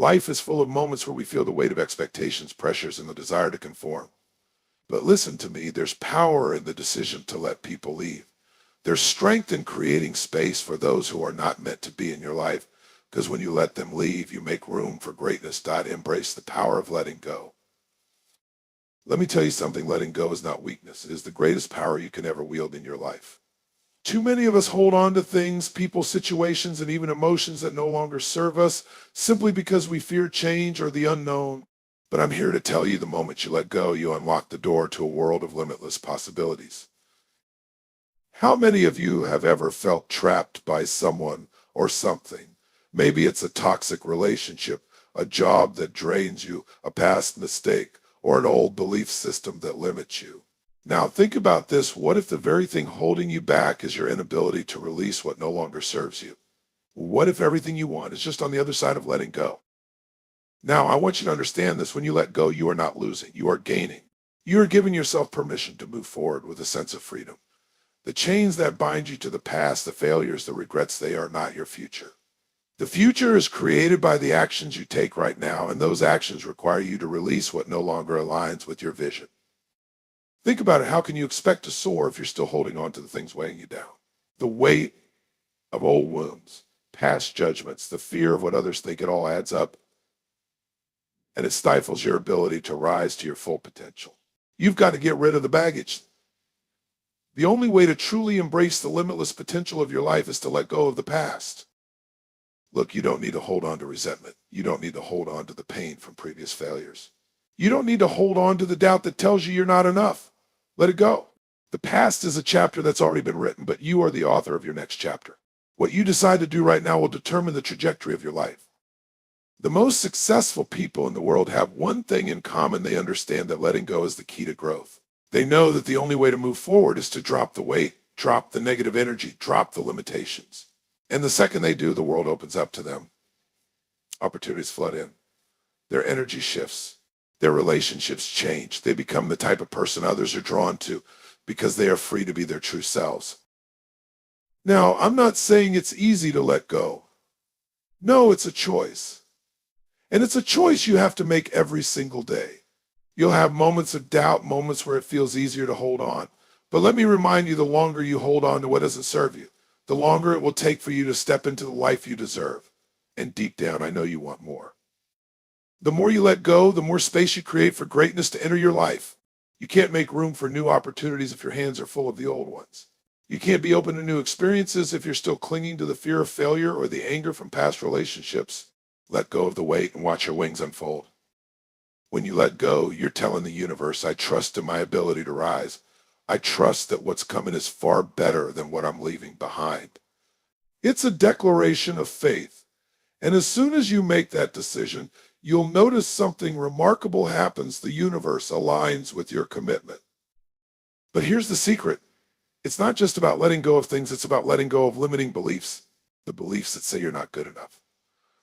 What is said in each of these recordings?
Life is full of moments where we feel the weight of expectations, pressures, and the desire to conform. But listen to me, there's power in the decision to let people leave. There's strength in creating space for those who are not meant to be in your life, because when you let them leave, you make room for greatness. Embrace the power of letting go. Let me tell you something, letting go is not weakness. It is the greatest power you can ever wield in your life. Too many of us hold on to things, people, situations, and even emotions that no longer serve us simply because we fear change or the unknown. But I'm here to tell you the moment you let go, you unlock the door to a world of limitless possibilities. How many of you have ever felt trapped by someone or something? Maybe it's a toxic relationship, a job that drains you, a past mistake, or an old belief system that limits you. Now think about this. What if the very thing holding you back is your inability to release what no longer serves you? What if everything you want is just on the other side of letting go? Now, I want you to understand this. When you let go, you are not losing. You are gaining. You are giving yourself permission to move forward with a sense of freedom. The chains that bind you to the past, the failures, the regrets, they are not your future. The future is created by the actions you take right now, and those actions require you to release what no longer aligns with your vision. Think about it. How can you expect to soar if you're still holding on to the things weighing you down? The weight of old wounds, past judgments, the fear of what others think, it all adds up, and it stifles your ability to rise to your full potential. You've got to get rid of the baggage. The only way to truly embrace the limitless potential of your life is to let go of the past. Look, you don't need to hold on to resentment. You don't need to hold on to the pain from previous failures. You don't need to hold on to the doubt that tells you you're not enough. Let it go. The past is a chapter that's already been written, but you are the author of your next chapter. What you decide to do right now will determine the trajectory of your life. The most successful people in the world have one thing in common. They understand that letting go is the key to growth. They know that the only way to move forward is to drop the weight, drop the negative energy, drop the limitations. And the second they do, the world opens up to them. Opportunities flood in. Their energy shifts. Their relationships change. They become the type of person others are drawn to because they are free to be their true selves. Now, I'm not saying it's easy to let go. No, it's a choice. And it's a choice you have to make every single day. You'll have moments of doubt, moments where it feels easier to hold on. But let me remind you, the longer you hold on to what doesn't serve you, the longer it will take for you to step into the life you deserve. And deep down, I know you want more. The more you let go, the more space you create for greatness to enter your life. You can't make room for new opportunities if your hands are full of the old ones. You can't be open to new experiences if you're still clinging to the fear of failure or the anger from past relationships. Let go of the weight and watch your wings unfold. When you let go, you're telling the universe, I trust in my ability to rise. I trust that what's coming is far better than what I'm leaving behind. It's a declaration of faith. And as soon as you make that decision, you'll notice something remarkable happens. The universe aligns with your commitment. But here's the secret. It's not just about letting go of things. It's about letting go of limiting beliefs. The beliefs that say you're not good enough.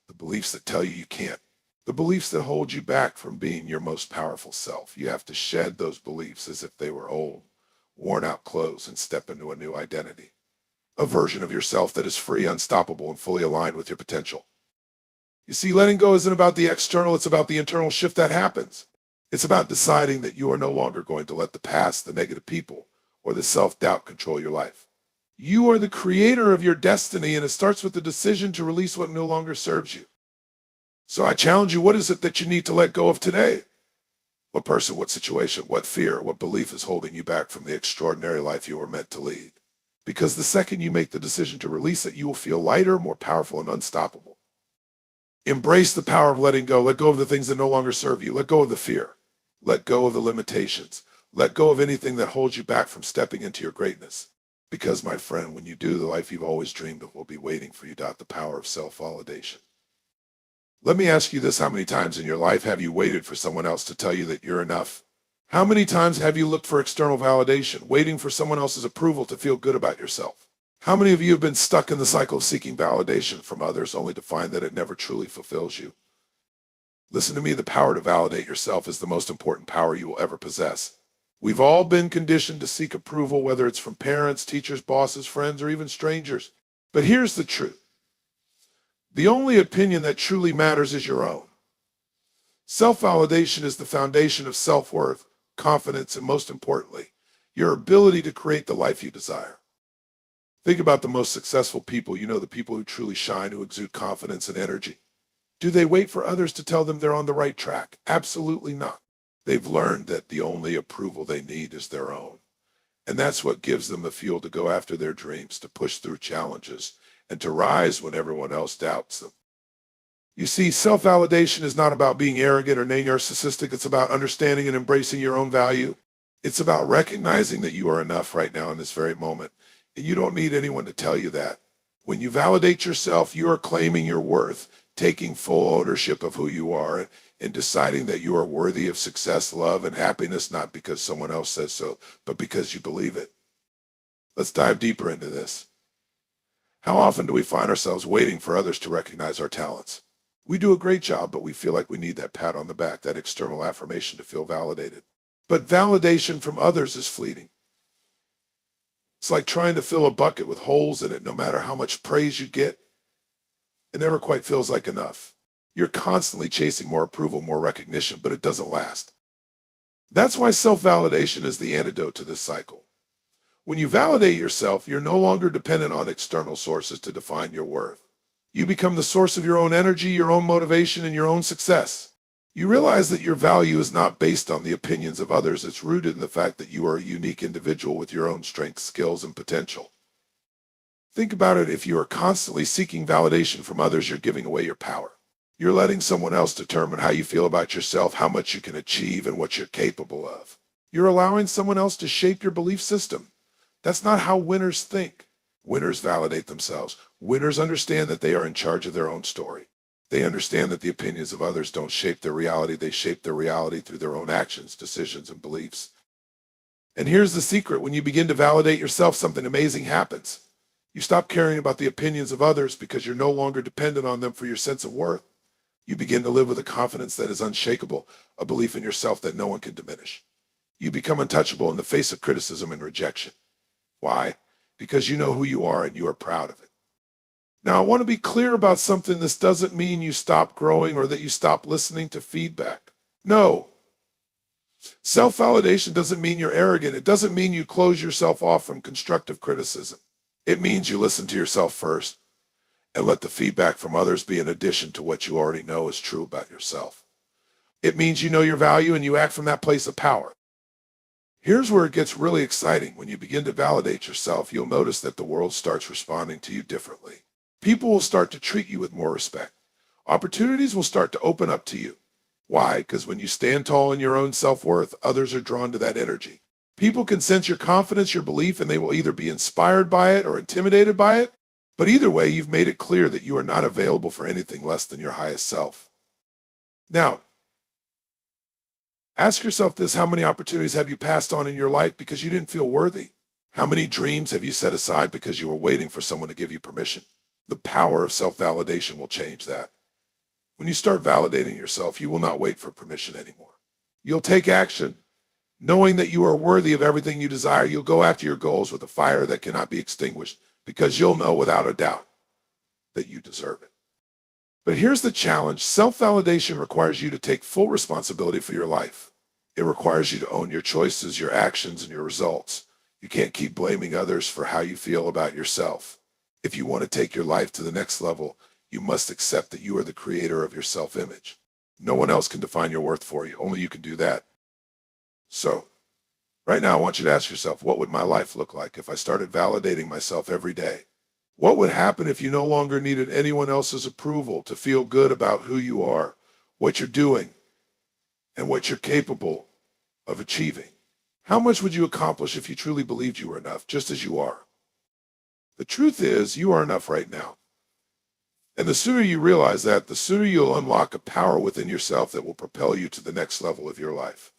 The beliefs that tell you you can't. The beliefs that hold you back from being your most powerful self. You have to shed those beliefs as if they were old, worn out clothes and step into a new identity. A version of yourself that is free, unstoppable, and fully aligned with your potential. You see, letting go isn't about the external, it's about the internal shift that happens. It's about deciding that you are no longer going to let the past, the negative people, or the self-doubt control your life. You are the creator of your destiny, and it starts with the decision to release what no longer serves you. So I challenge you, what is it that you need to let go of today? What person, what situation, what fear, what belief is holding you back from the extraordinary life you were meant to lead? Because the second you make the decision to release it, you will feel lighter, more powerful, and unstoppable. Embrace the power of letting go. Let go of the things that no longer serve you. Let go of the fear. Let go of the limitations. Let go of anything that holds you back from stepping into your greatness. Because, my friend, when you do, the life you've always dreamed of will be waiting for you. The power of self-validation. Let me ask you this. How many times in your life have you waited for someone else to tell you that you're enough? How many times have you looked for external validation, waiting for someone else's approval to feel good about yourself? How many of you have been stuck in the cycle of seeking validation from others only to find that it never truly fulfills you? Listen to me, the power to validate yourself is the most important power you will ever possess. We've all been conditioned to seek approval, whether it's from parents, teachers, bosses, friends, or even strangers. But here's the truth. The only opinion that truly matters is your own. Self-validation is the foundation of self-worth, confidence, and most importantly, your ability to create the life you desire. Think about the most successful people, the people who truly shine, who exude confidence and energy. Do they wait for others to tell them they're on the right track? Absolutely not. They've learned that the only approval they need is their own. And that's what gives them the fuel to go after their dreams, to push through challenges, and to rise when everyone else doubts them. You see, self-validation is not about being arrogant or narcissistic. It's about understanding and embracing your own value. It's about recognizing that you are enough right now in this very moment. And you don't need anyone to tell you that. When you validate yourself, you are claiming your worth, taking full ownership of who you are, and deciding that you are worthy of success, love, and happiness, not because someone else says so, but because you believe it. Let's dive deeper into this. How often do we find ourselves waiting for others to recognize our talents? We do a great job, but we feel like we need that pat on the back, that external affirmation to feel validated. But validation from others is fleeting. It's like trying to fill a bucket with holes in it. No matter how much praise you get, it never quite feels like enough. You're constantly chasing more approval, more recognition, but it doesn't last. That's why self-validation is the antidote to this cycle. When you validate yourself, you're no longer dependent on external sources to define your worth. You become the source of your own energy, your own motivation, and your own success. You realize that your value is not based on the opinions of others. It's rooted in the fact that you are a unique individual with your own strengths, skills, and potential. Think about it. If you are constantly seeking validation from others, you're giving away your power. You're letting someone else determine how you feel about yourself, how much you can achieve, and what you're capable of. You're allowing someone else to shape your belief system. That's not how winners think. Winners validate themselves. Winners understand that they are in charge of their own story. They understand that the opinions of others don't shape their reality. They shape their reality through their own actions, decisions, and beliefs. And here's the secret. When you begin to validate yourself, something amazing happens. You stop caring about the opinions of others because you're no longer dependent on them for your sense of worth. You begin to live with a confidence that is unshakable, a belief in yourself that no one can diminish. You become untouchable in the face of criticism and rejection. Why? Because you know who you are and you are proud of it. Now, I want to be clear about something. This doesn't mean you stop growing or that you stop listening to feedback. No. Self-validation doesn't mean you're arrogant. It doesn't mean you close yourself off from constructive criticism. It means you listen to yourself first and let the feedback from others be an addition to what you already know is true about yourself. It means you know your value and you act from that place of power. Here's where it gets really exciting. When you begin to validate yourself, you'll notice that the world starts responding to you differently. People will start to treat you with more respect. Opportunities will start to open up to you. Why? Because when you stand tall in your own self-worth, others are drawn to that energy. People can sense your confidence, your belief, and they will either be inspired by it or intimidated by it. But either way, you've made it clear that you are not available for anything less than your highest self. Now, ask yourself this: how many opportunities have you passed on in your life because you didn't feel worthy? How many dreams have you set aside because you were waiting for someone to give you permission? The power of self-validation will change that. When you start validating yourself, you will not wait for permission anymore. You'll take action, knowing that you are worthy of everything you desire. You'll go after your goals with a fire that cannot be extinguished because you'll know without a doubt that you deserve it. But here's the challenge. Self-validation requires you to take full responsibility for your life. It requires you to own your choices, your actions, and your results. You can't keep blaming others for how you feel about yourself. If you want to take your life to the next level, you must accept that you are the creator of your self-image. No one else can define your worth for you. Only you can do that. So, right now, I want you to ask yourself, what would my life look like if I started validating myself every day? What would happen if you no longer needed anyone else's approval to feel good about who you are, what you're doing, and what you're capable of achieving? How much would you accomplish if you truly believed you were enough, just as you are? The truth is, you are enough right now. And the sooner you realize that, the sooner you'll unlock a power within yourself that will propel you to the next level of your life.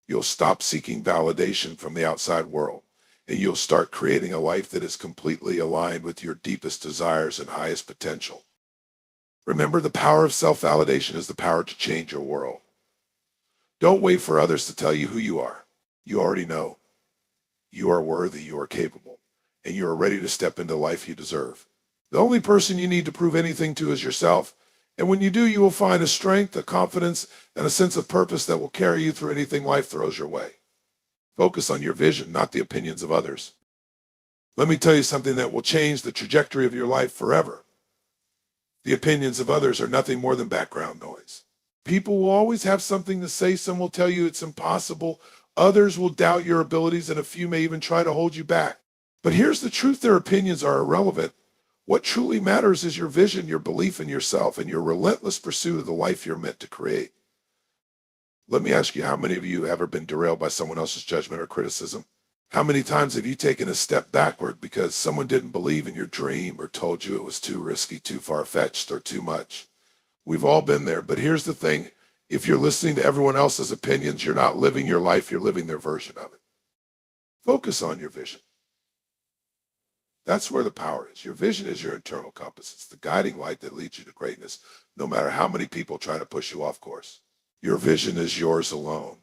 You'll stop seeking validation from the outside world, and you'll start creating a life that is completely aligned with your deepest desires and highest potential. Remember, the power of self-validation is the power to change your world. Don't wait for others to tell you who you are. You already know. You are worthy, you are capable, and you are ready to step into the life you deserve. The only person you need to prove anything to is yourself, And when you do, you will find a strength, a confidence, and a sense of purpose that will carry you through anything life throws your way. Focus on your vision, not the opinions of others. Let me tell you something that will change the trajectory of your life forever. The opinions of others are nothing more than background noise. People will always have something to say. Some will tell you it's impossible. Others will doubt your abilities, and a few may even try to hold you back. But here's the truth: their opinions are irrelevant. What truly matters is your vision, your belief in yourself, and your relentless pursuit of the life you're meant to create. Let me ask you, how many of you have ever been derailed by someone else's judgment or criticism? How many times have you taken a step backward because someone didn't believe in your dream or told you it was too risky, too far-fetched, or too much? We've all been there, but here's the thing. If you're listening to everyone else's opinions, you're not living your life, you're living their version of it. Focus on your vision. That's where the power is. Your vision is your internal compass. It's the guiding light that leads you to greatness, no matter how many people try to push you off course. Your vision is yours alone,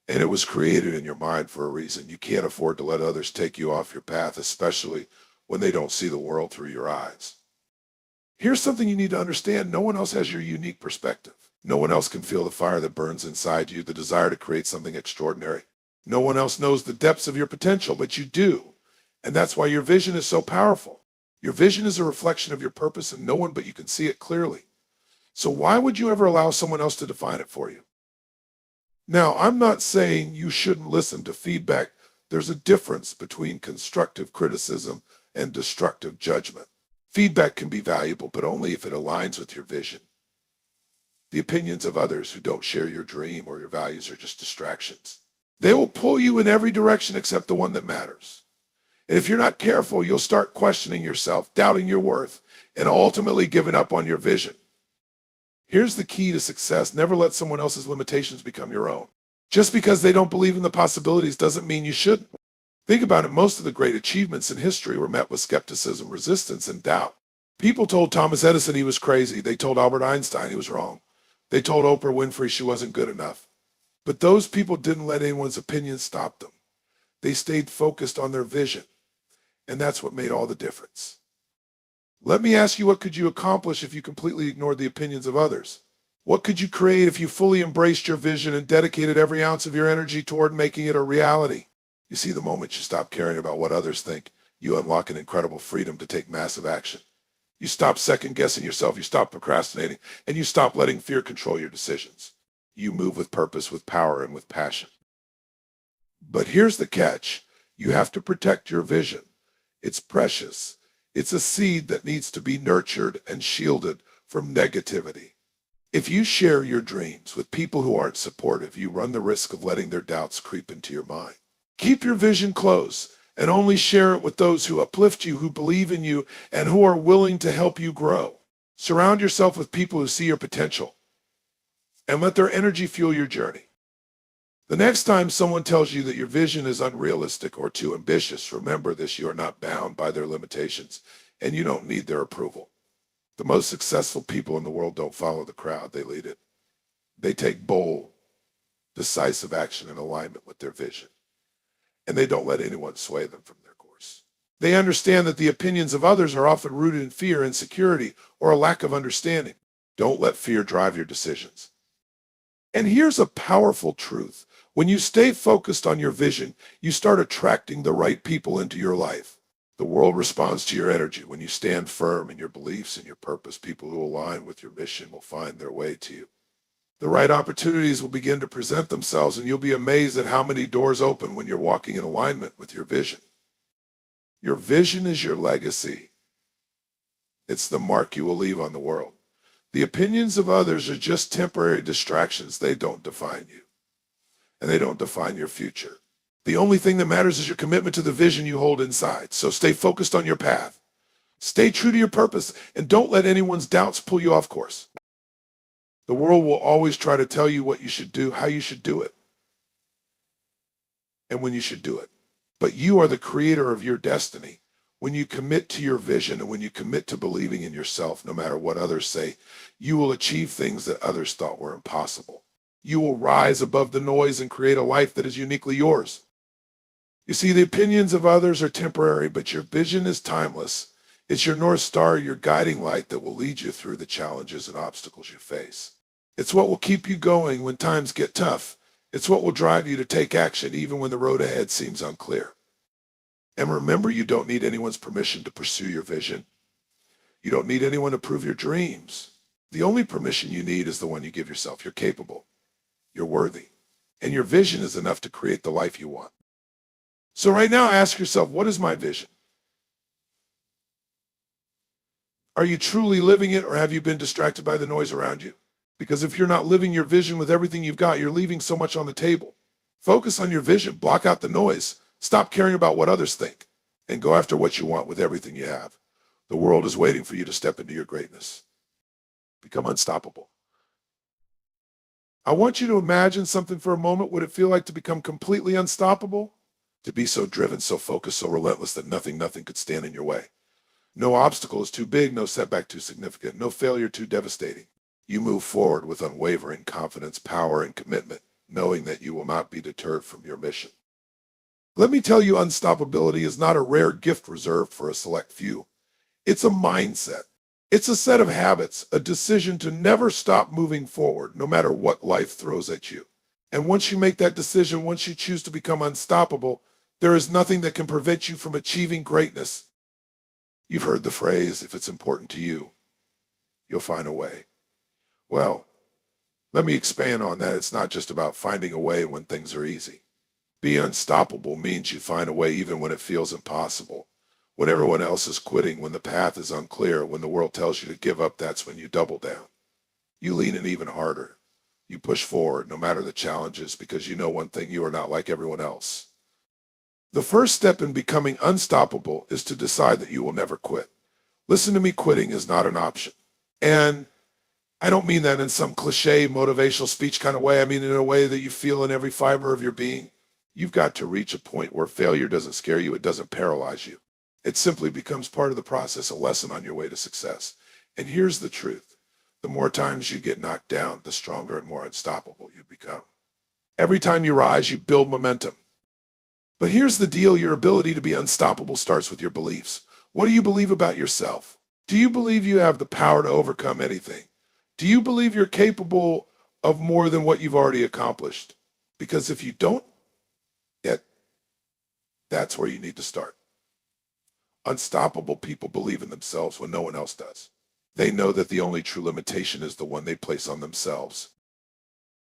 and it was created in your mind for a reason. You can't afford to let others take you off your path, especially when they don't see the world through your eyes. Here's something you need to understand. No one else has your unique perspective. No one else can feel the fire that burns inside you, the desire to create something extraordinary. No one else knows the depths of your potential, but you do. And that's why your vision is so powerful. Your vision is a reflection of your purpose, and no one but you can see it clearly. So why would you ever allow someone else to define it for you? Now, I'm not saying you shouldn't listen to feedback. There's a difference between constructive criticism and destructive judgment. Feedback can be valuable, but only if it aligns with your vision. The opinions of others who don't share your dream or your values are just distractions. They will pull you in every direction except the one that matters. And if you're not careful, you'll start questioning yourself, doubting your worth, and ultimately giving up on your vision. Here's the key to success. Never let someone else's limitations become your own. Just because they don't believe in the possibilities doesn't mean you shouldn't. Think about it. Most of the great achievements in history were met with skepticism, resistance, and doubt. People told Thomas Edison he was crazy. They told Albert Einstein he was wrong. They told Oprah Winfrey she wasn't good enough. But those people didn't let anyone's opinion stop them. They stayed focused on their vision. And that's what made all the difference. Let me ask you, what could you accomplish if you completely ignored the opinions of others? What could you create if you fully embraced your vision and dedicated every ounce of your energy toward making it a reality? You see, the moment you stop caring about what others think, you unlock an incredible freedom to take massive action. You stop second-guessing yourself, you stop procrastinating, and you stop letting fear control your decisions. You move with purpose, with power, and with passion. But here's the catch. You have to protect your vision. It's precious. It's a seed that needs to be nurtured and shielded from negativity. If you share your dreams with people who aren't supportive, you run the risk of letting their doubts creep into your mind. Keep your vision close and only share it with those who uplift you, who believe in you, and who are willing to help you grow. Surround yourself with people who see your potential and let their energy fuel your journey. The next time someone tells you that your vision is unrealistic or too ambitious, remember this: you are not bound by their limitations, and you don't need their approval. The most successful people in the world don't follow the crowd, they lead it. They take bold, decisive action in alignment with their vision, and they don't let anyone sway them from their course. They understand that the opinions of others are often rooted in fear, insecurity, or a lack of understanding. Don't let fear drive your decisions. And here's a powerful truth. When you stay focused on your vision, you start attracting the right people into your life. The world responds to your energy. When you stand firm in your beliefs and your purpose, people who align with your mission will find their way to you. The right opportunities will begin to present themselves, and you'll be amazed at how many doors open when you're walking in alignment with your vision. Your vision is your legacy. It's the mark you will leave on the world. The opinions of others are just temporary distractions. They don't define you, and they don't define your future. The only thing that matters is your commitment to the vision you hold inside. So stay focused on your path. Stay true to your purpose, and don't let anyone's doubts pull you off course. The world will always try to tell you what you should do, how you should do it, and when you should do it. But you are the creator of your destiny. When you commit to your vision and when you commit to believing in yourself, no matter what others say, you will achieve things that others thought were impossible. You will rise above the noise and create a life that is uniquely yours. You see, the opinions of others are temporary, but your vision is timeless. It's your North Star, your guiding light that will lead you through the challenges and obstacles you face. It's what will keep you going when times get tough. It's what will drive you to take action even when the road ahead seems unclear. And remember, you don't need anyone's permission to pursue your vision. You don't need anyone to prove your dreams. The only permission you need is the one you give yourself. You're capable. You're worthy. And your vision is enough to create the life you want. So right now, ask yourself, what is my vision? Are you truly living it, or have you been distracted by the noise around you? Because if you're not living your vision with everything you've got, you're leaving so much on the table. Focus on your vision. Block out the noise. Stop caring about what others think, and go after what you want with everything you have. The world is waiting for you to step into your greatness. Become unstoppable. I want you to imagine something for a moment. Would it feel like to become completely unstoppable? To be so driven, so focused, so relentless that nothing could stand in your way. No obstacle is too big, no setback too significant, no failure too devastating. You move forward with unwavering confidence, power, and commitment, knowing that you will not be deterred from your mission. Let me tell you, unstoppability is not a rare gift reserved for a select few. It's a mindset. It's a set of habits, a decision to never stop moving forward, no matter what life throws at you. And once you make that decision, once you choose to become unstoppable, there is nothing that can prevent you from achieving greatness. You've heard the phrase, if it's important to you, you'll find a way. Well, let me expand on that. It's not just about finding a way when things are easy. Being unstoppable means you find a way even when it feels impossible. When everyone else is quitting, when the path is unclear, when the world tells you to give up, that's when you double down. You lean in even harder. You push forward no matter the challenges, because you know one thing: you are not like everyone else. The first step in becoming unstoppable is to decide that you will never quit. Listen to me, quitting is not an option. And I don't mean that in some cliche motivational speech kind of way. I mean in a way that you feel in every fiber of your being. You've got to reach a point where failure doesn't scare you. It doesn't paralyze you. It simply becomes part of the process, a lesson on your way to success. And here's the truth. The more times you get knocked down, the stronger and more unstoppable you become. Every time you rise, you build momentum. But here's the deal. Your ability to be unstoppable starts with your beliefs. What do you believe about yourself? Do you believe you have the power to overcome anything? Do you believe you're capable of more than what you've already accomplished? Because if you don't yet, that's where you need to start. Unstoppable people believe in themselves when no one else does. They know that the only true limitation is the one they place on themselves.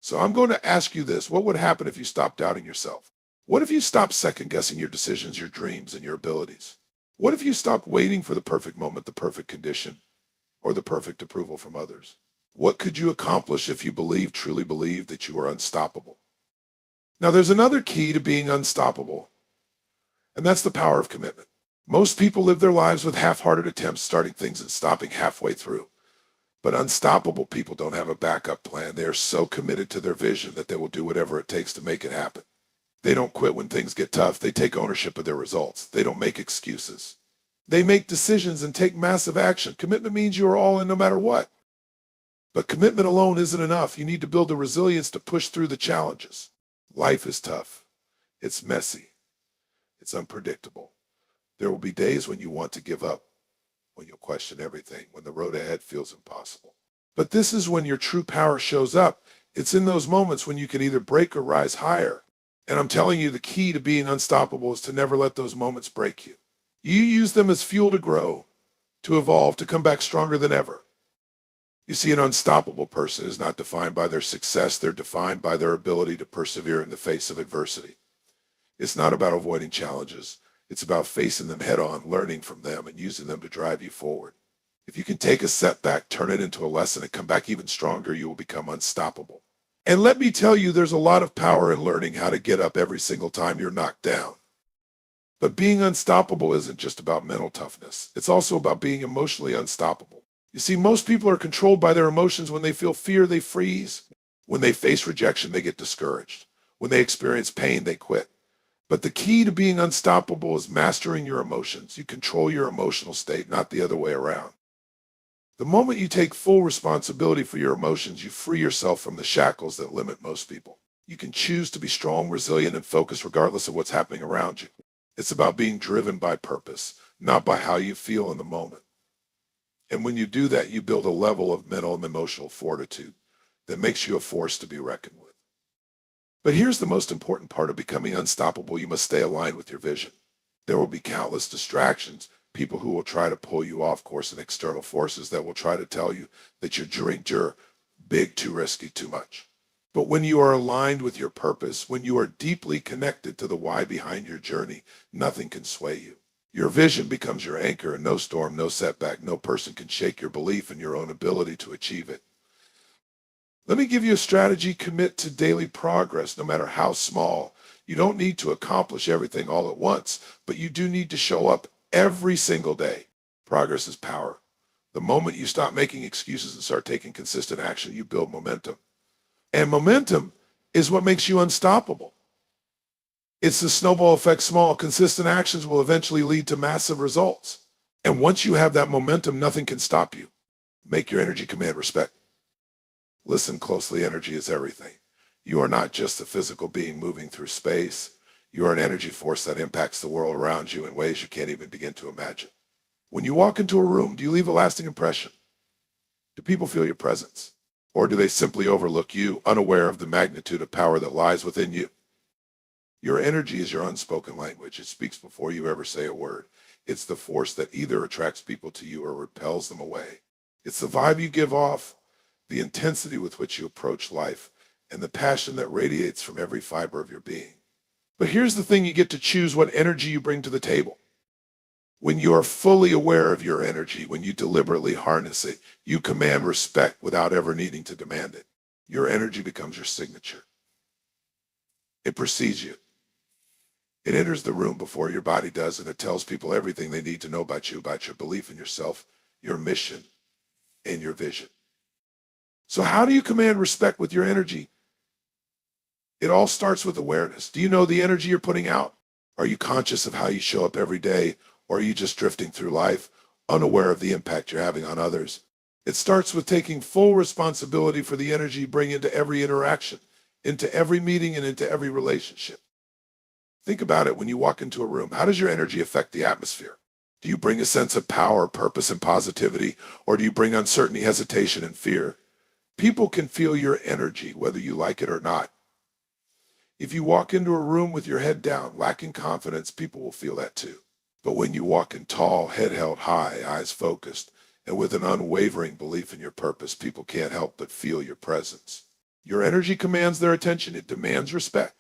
So I'm going to ask you this. What would happen if you stopped doubting yourself? What if you stopped second-guessing your decisions, your dreams, and your abilities? What if you stopped waiting for the perfect moment, the perfect condition, or the perfect approval from others? What could you accomplish if you truly believed that you were unstoppable? Now, there's another key to being unstoppable, and that's the power of commitment. Most people live their lives with half-hearted attempts, starting things and stopping halfway through. But unstoppable people don't have a backup plan. They are so committed to their vision that they will do whatever it takes to make it happen. They don't quit when things get tough. They take ownership of their results. They don't make excuses. They make decisions and take massive action. Commitment means you are all in no matter what. But commitment alone isn't enough. You need to build the resilience to push through the challenges. Life is tough. It's messy. It's unpredictable. There will be days when you want to give up, when you'll question everything, when the road ahead feels impossible. But this is when your true power shows up. It's in those moments when you can either break or rise higher. And I'm telling you, the key to being unstoppable is to never let those moments break you. You use them as fuel to grow, to evolve, to come back stronger than ever. You see, an unstoppable person is not defined by their success. They're defined by their ability to persevere in the face of adversity. It's not about avoiding challenges. It's about facing them head on, learning from them, and using them to drive you forward. If you can take a setback, turn it into a lesson, and come back even stronger, you will become unstoppable. And let me tell you, there's a lot of power in learning how to get up every single time you're knocked down. But being unstoppable isn't just about mental toughness. It's also about being emotionally unstoppable. You see, most people are controlled by their emotions. When they feel fear, they freeze. When they face rejection, they get discouraged. When they experience pain, they quit. But the key to being unstoppable is mastering your emotions. You control your emotional state, not the other way around. The moment you take full responsibility for your emotions, you free yourself from the shackles that limit most people. You can choose to be strong, resilient, and focused regardless of what's happening around you. It's about being driven by purpose, not by how you feel in the moment. And when you do that, you build a level of mental and emotional fortitude that makes you a force to be reckoned with. But here's the most important part of becoming unstoppable. You must stay aligned with your vision. There will be countless distractions, people who will try to pull you off course, and external forces that will try to tell you that you're big, too risky, too much. But when you are aligned with your purpose, when you are deeply connected to the why behind your journey, nothing can sway you. Your vision becomes your anchor, and no storm, no setback, no person can shake your belief in your own ability to achieve it. Let me give you a strategy. Commit to daily progress, no matter how small. You don't need to accomplish everything all at once, but you do need to show up every single day. Progress is power. The moment you stop making excuses and start taking consistent action, you build momentum. And momentum is what makes you unstoppable. It's the snowball effect. Small, consistent actions will eventually lead to massive results. And once you have that momentum, nothing can stop you. Make your energy command respect. Listen closely. Energy is everything. You are not just a physical being moving through space. You are an energy force that impacts the world around you in ways you can't even begin to imagine. When you walk into a room, do you leave a lasting impression? Do people feel your presence? Or do they simply overlook you, unaware of the magnitude of power that lies within you? Your energy is your unspoken language. It speaks before you ever say a word. It's the force that either attracts people to you or repels them away. It's the vibe you give off, the intensity with which you approach life, and the passion that radiates from every fiber of your being. But here's the thing. You get to choose what energy you bring to the table. When you are fully aware of your energy, when you deliberately harness it, you command respect without ever needing to demand it. Your energy becomes your signature. It precedes you. It enters the room before your body does, and it tells people everything they need to know about you, about your belief in yourself, your mission, and your vision. So how do you command respect with your energy? It all starts with awareness. Do you know the energy you're putting out? Are you conscious of how you show up every day, or are you just drifting through life, unaware of the impact you're having on others? It starts with taking full responsibility for the energy you bring into every interaction, into every meeting, and into every relationship. Think about it. When you walk into a room, how does your energy affect the atmosphere? Do you bring a sense of power, purpose, and positivity, or do you bring uncertainty, hesitation, and fear? People can feel your energy, whether you like it or not. If you walk into a room with your head down, lacking confidence, people will feel that too. But when you walk in tall, head held high, eyes focused, and with an unwavering belief in your purpose, people can't help but feel your presence. Your energy commands their attention. It demands respect.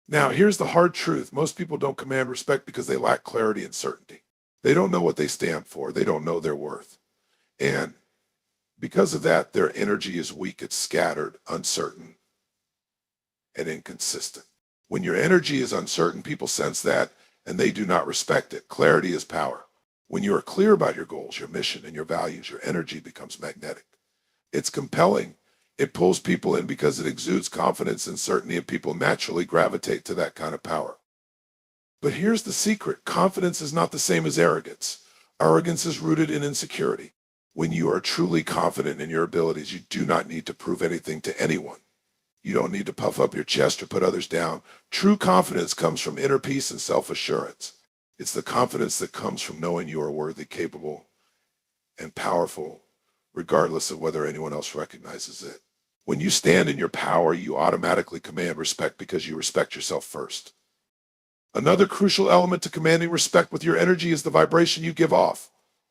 Now, here's the hard truth. Most people don't command respect because they lack clarity and certainty. They don't know what they stand for. They don't know their worth. And because of that, their energy is weak, it's scattered, uncertain, and inconsistent. When your energy is uncertain, people sense that, and they do not respect it. Clarity is power. When you are clear about your goals, your mission, and your values, your energy becomes magnetic. It's compelling. It pulls people in because it exudes confidence and certainty, and people naturally gravitate to that kind of power. But here's the secret. Confidence is not the same as arrogance. Arrogance is rooted in insecurity. When you are truly confident in your abilities, you do not need to prove anything to anyone. You don't need to puff up your chest or put others down. True confidence comes from inner peace and self-assurance. It's the confidence that comes from knowing you are worthy, capable, and powerful, regardless of whether anyone else recognizes it. When you stand in your power, you automatically command respect because you respect yourself first. Another crucial element to commanding respect with your energy is the vibration you give off.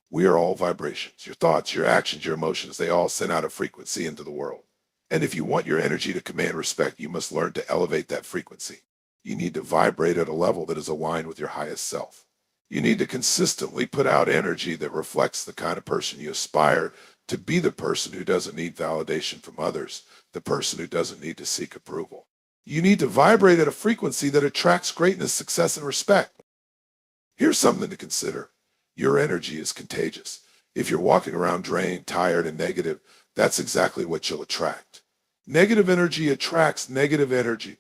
We are all vibrations. Your thoughts, your actions, your emotions, they all send out a frequency into the world. And if you want your energy to command respect, you must learn to elevate that frequency. You need to vibrate at a level that is aligned with your highest self. You need to consistently put out energy that reflects the kind of person you aspire to be, the person who doesn't need validation from others, the person who doesn't need to seek approval. You need to vibrate at a frequency that attracts greatness, success, and respect. Here's something to consider. Your energy is contagious. If you're walking around drained, tired, and negative, that's exactly what you'll attract. Negative energy attracts negative energy.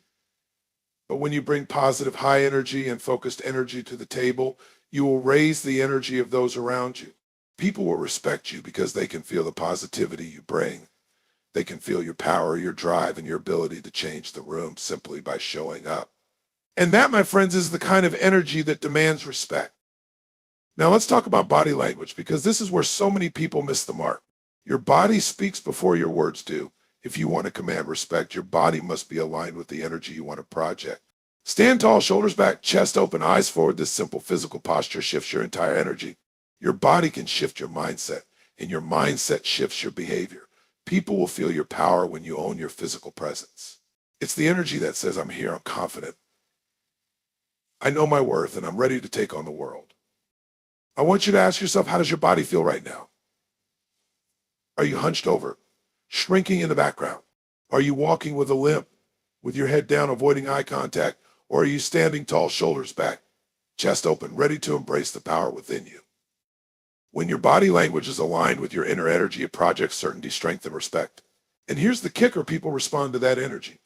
But when you bring positive, high energy and focused energy to the table, you will raise the energy of those around you. People will respect you because they can feel the positivity you bring. They can feel your power, your drive, and your ability to change the room simply by showing up. And that, my friends, is the kind of energy that demands respect. Now let's talk about body language because this is where so many people miss the mark. Your body speaks before your words do. If you want to command respect, your body must be aligned with the energy you want to project. Stand tall, shoulders back, chest open, eyes forward. This simple physical posture shifts your entire energy. Your body can shift your mindset, and your mindset shifts your behavior. People will feel your power when you own your physical presence. It's the energy that says, I'm here, I'm confident, I know my worth, and I'm ready to take on the world. I want you to ask yourself, how does your body feel right now? Are you hunched over, shrinking in the background? Are you walking with a limp, with your head down, avoiding eye contact? Or are you standing tall, shoulders back, chest open, ready to embrace the power within you? When your body language is aligned with your inner energy, it projects certainty, strength, and respect. And here's the kicker, people respond to that energy.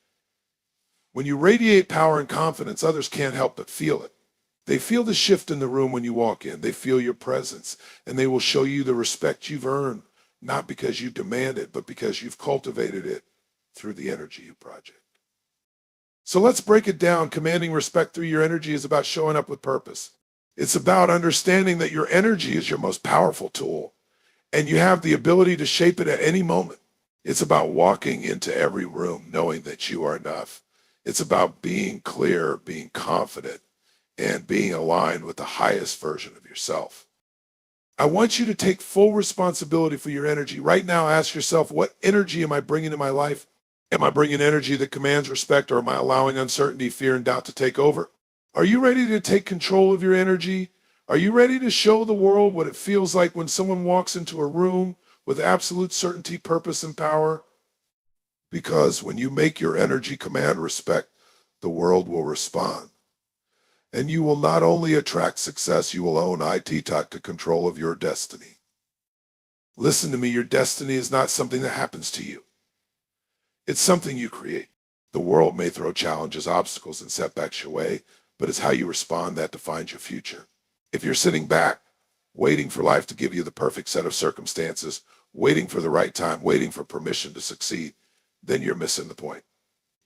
When you radiate power and confidence, others can't help but feel it. They feel the shift in the room when you walk in. They feel your presence, and they will show you the respect you've earned, not because you demand it, but because you've cultivated it through the energy you project. So let's break it down. Commanding respect through your energy is about showing up with purpose. It's about understanding that your energy is your most powerful tool, and you have the ability to shape it at any moment. It's about walking into every room knowing that you are enough. It's about being clear, being confident, and being aligned with the highest version of yourself. I want you to take full responsibility for your energy. Right now, ask yourself, what energy am I bringing to my life? Am I bringing energy that commands respect, or am I allowing uncertainty, fear, and doubt to take over? Are you ready to take control of your energy? Are you ready to show the world what it feels like when someone walks into a room with absolute certainty, purpose, and power? Because when you make your energy command respect, the world will respond. And you will not only attract success, you will own the control of your destiny. Listen to me, your destiny is not something that happens to you. It's something you create. The world may throw challenges, obstacles, and setbacks your way, but it's how you respond that defines your future. If you're sitting back, waiting for life to give you the perfect set of circumstances, waiting for the right time, waiting for permission to succeed, then you're missing the point.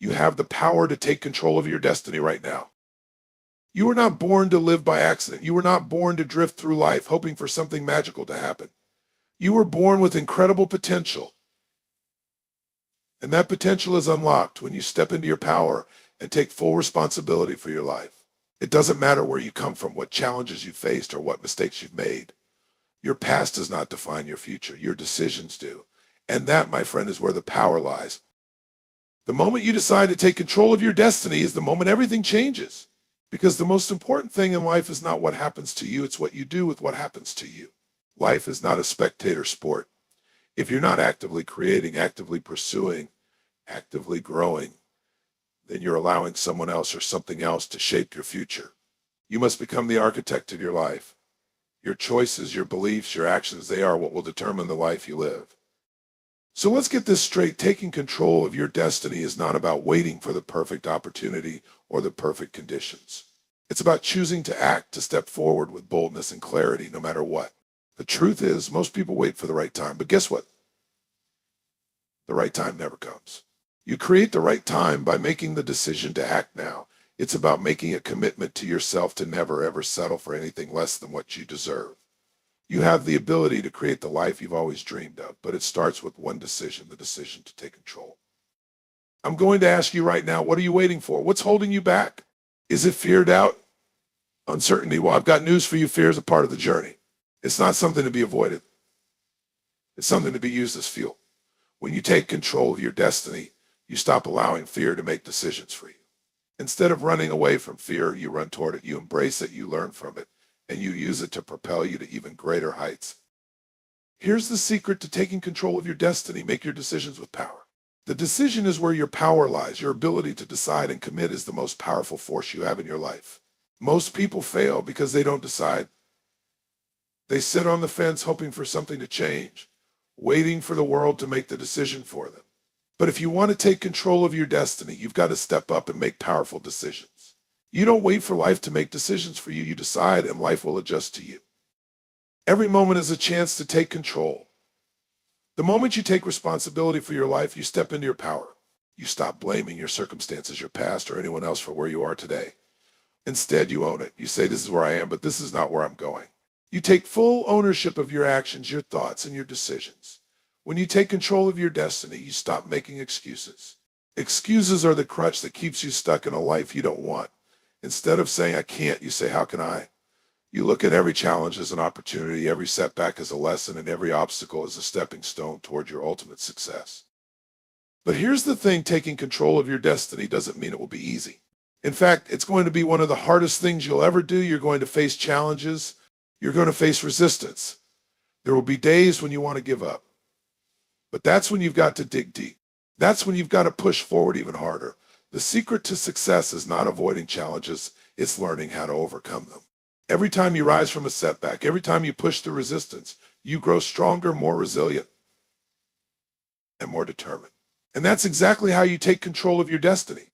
You have the power to take control of your destiny right now. You were not born to live by accident. You were not born to drift through life hoping for something magical to happen. You were born with incredible potential. And that potential is unlocked when you step into your power and take full responsibility for your life. It doesn't matter where you come from, what challenges you faced, or what mistakes you've made. Your past does not define your future. Your decisions do. And that, my friend, is where the power lies. The moment you decide to take control of your destiny is the moment everything changes. Because the most important thing in life is not what happens to you, it's what you do with what happens to you. Life is not a spectator sport. If you're not actively creating, actively pursuing, actively growing, then you're allowing someone else or something else to shape your future. You must become the architect of your life. Your choices, your beliefs, your actions, they are what will determine the life you live. So let's get this straight. Taking control of your destiny is not about waiting for the perfect opportunity or the perfect conditions. It's about choosing to act, to step forward with boldness and clarity, no matter what. The truth is, most people wait for the right time, but guess what? The right time never comes. You create the right time by making the decision to act now. It's about making a commitment to yourself to never ever settle for anything less than what you deserve. You have the ability to create the life you've always dreamed of, but it starts with one decision, the decision to take control. I'm going to ask you right now, what are you waiting for? What's holding you back? Is it fear, doubt, uncertainty? Well, I've got news for you. Fear is a part of the journey. It's not something to be avoided. It's something to be used as fuel. When you take control of your destiny, you stop allowing fear to make decisions for you. Instead of running away from fear, you run toward it. You embrace it, you learn from it, and you use it to propel you to even greater heights. Here's the secret to taking control of your destiny. Make your decisions with power. The decision is where your power lies. Your ability to decide and commit is the most powerful force you have in your life. Most people fail because they don't decide. They sit on the fence hoping for something to change, waiting for the world to make the decision for them. But if you want to take control of your destiny, you've got to step up and make powerful decisions. You don't wait for life to make decisions for you. You decide and life will adjust to you. Every moment is a chance to take control. The moment you take responsibility for your life, you step into your power. You stop blaming your circumstances, your past, or anyone else for where you are today. Instead, you own it. You say, this is where I am, but this is not where I'm going. You take full ownership of your actions, your thoughts, and your decisions. When you take control of your destiny, you stop making excuses. Excuses are the crutch that keeps you stuck in a life you don't want. Instead of saying, I can't, you say, how can I? You look at every challenge as an opportunity, every setback as a lesson, and every obstacle as a stepping stone toward your ultimate success. But here's the thing, taking control of your destiny doesn't mean it will be easy. In fact, it's going to be one of the hardest things you'll ever do. You're going to face challenges. You're going to face resistance. There will be days when you want to give up. But that's when you've got to dig deep. That's when you've got to push forward even harder. The secret to success is not avoiding challenges, it's learning how to overcome them. Every time you rise from a setback, every time you push through resistance, you grow stronger, more resilient, and more determined. And that's exactly how you take control of your destiny.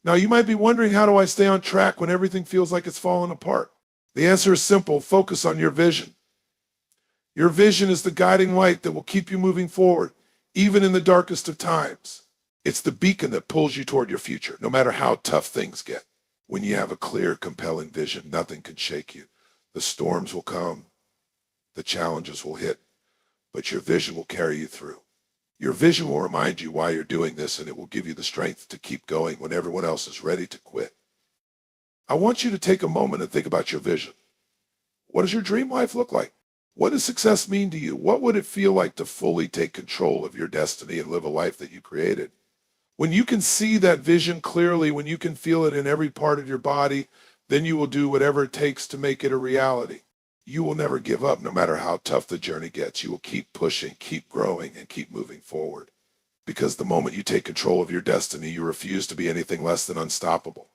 Now, you might be wondering, how do I stay on track when everything feels like it's falling apart? The answer is simple. Focus on your vision. Your vision is the guiding light that will keep you moving forward, even in the darkest of times. It's the beacon that pulls you toward your future, no matter how tough things get. When you have a clear, compelling vision, nothing can shake you. The storms will come, the challenges will hit, but your vision will carry you through. Your vision will remind you why you're doing this, and it will give you the strength to keep going when everyone else is ready to quit. I want you to take a moment and think about your vision. What does your dream life look like? What does success mean to you? What would it feel like to fully take control of your destiny and live a life that you created? When you can see that vision clearly, when you can feel it in every part of your body, then you will do whatever it takes to make it a reality. You will never give up, no matter how tough the journey gets. You will keep pushing, keep growing, and keep moving forward. Because the moment you take control of your destiny, you refuse to be anything less than unstoppable.